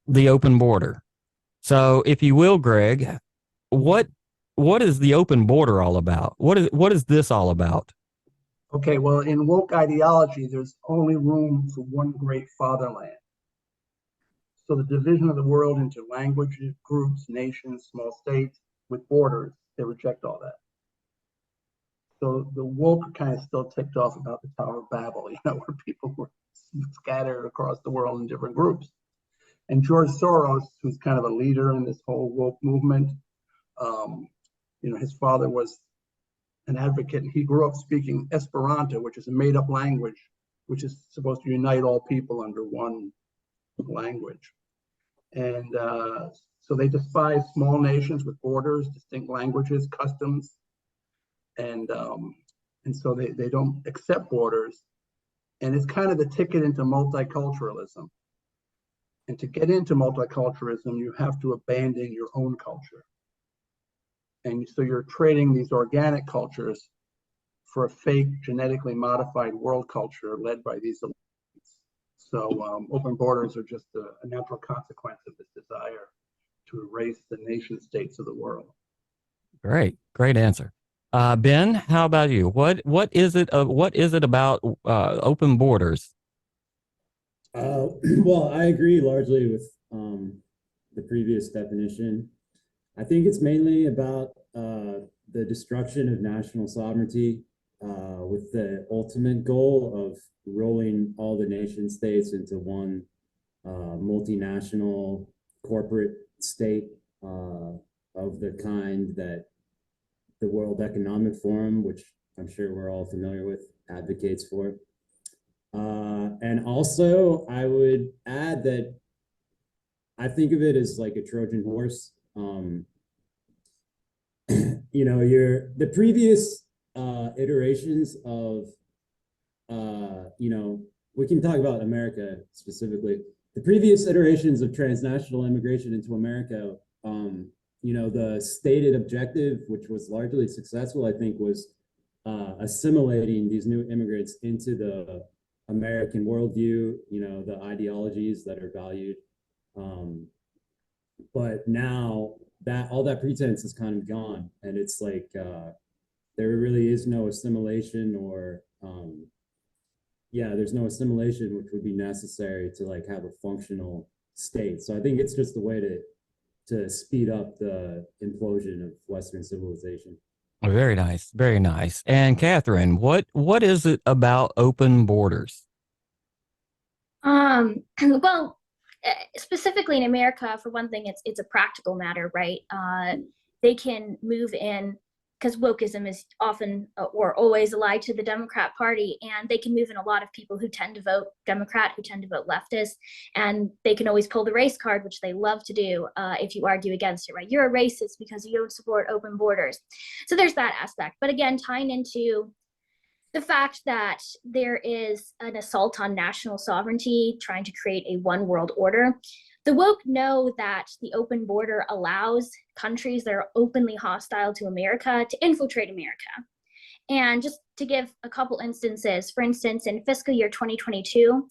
the open border. So, if you will, Greg, what what is the open border all about? What is this all about? Okay, well, in woke ideology, there's only room for one great fatherland. So the division of the world into languages, groups, nations, small states with borders, they reject all that. So the woke kind of still ticked off about the Tower of Babel, where people were scattered across the world in different groups. And George Soros, who's kind of a leader in this whole woke movement, um, his father was an advocate, and he grew up speaking Esperanto, which is a made-up language, which is supposed to unite all people under one language. And so they despise small nations with borders, distinct languages, customs, and so they don't accept borders. And it's kind of the ticket into multiculturalism. And to get into multiculturalism, you have to abandon your own culture. And so you're trading these organic cultures for a fake, genetically modified world culture led by these elites. So open borders are just a natural consequence of this desire to erase the nation states of the world. Great answer. Ben, how about you? What is it about open borders? Well, I agree largely with the previous definition. I think it's mainly about the destruction of national sovereignty with the ultimate goal of rolling all the nation states into one multinational corporate state of the kind that the World Economic Forum, which I'm sure we're all familiar with, advocates for. And also, I would add that I think of it as like a Trojan horse. The previous iterations of, we can talk about America specifically. The previous iterations of transnational immigration into America, the stated objective, which was largely successful, I think, was assimilating these new immigrants into the American worldview, the ideologies that are valued. But now that all that pretense is kind of gone, and it's like there really is no assimilation, or there's no assimilation which would be necessary to like have a functional state. So I think it's just a way to speed up the implosion of Western civilization. Very nice, very nice. And Catherine, what is it about open borders? Well, specifically in America, for one thing, it's a practical matter, right? They can move in because wokeism is often or always allied to the Democrat Party, and they can move in a lot of people who tend to vote Democrat, who tend to vote leftist, and they can always pull the race card, which they love to do if you argue against it, right? You're a racist because you don't support open borders. So there's that aspect. But again, tying into the fact that there is an assault on national sovereignty, trying to create a one world order. The woke know that the open border allows countries that are openly hostile to America to infiltrate America. And just to give a couple instances, for instance, in fiscal year 2022,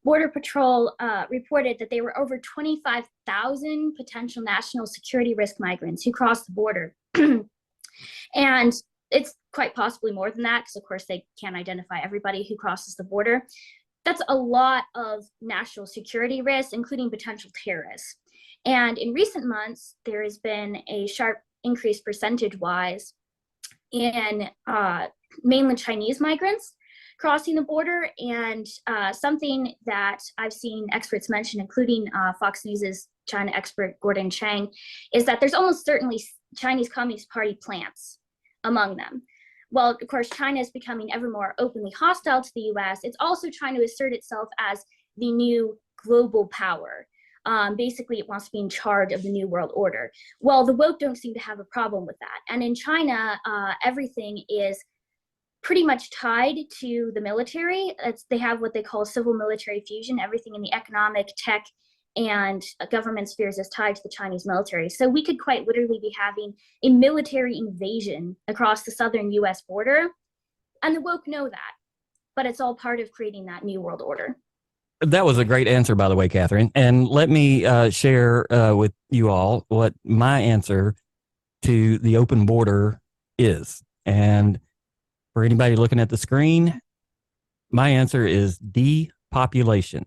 Border Patrol reported that there were over 25,000 potential national security risk migrants who crossed the border. And it's quite possibly more than that, because of course they can't identify everybody who crosses the border. That's a lot of national security risks, including potential terrorists. And in recent months, there has been a sharp increase percentage-wise in mainland Chinese migrants crossing the border. And something that I've seen experts mention, including Fox News's China expert Gordon Chang, is that there's almost certainly Chinese Communist Party plants among them. Well, of course, China is becoming ever more openly hostile to the US. It's also trying to assert itself as the new global power. Basically, it wants to be in charge of the new world order. Well, the woke don't seem to have a problem with that. And in China, everything is pretty much tied to the military. They have what they call civil military fusion. Everything in the economic, tech, and government spheres is tied to the Chinese military. So we could quite literally be having a military invasion across the southern US border. And the woke know that, but it's all part of creating that new world order. That was a great answer, by the way, Catherine. And let me share with you all what my answer to the open border is. And for anybody looking at the screen, my answer is depopulation.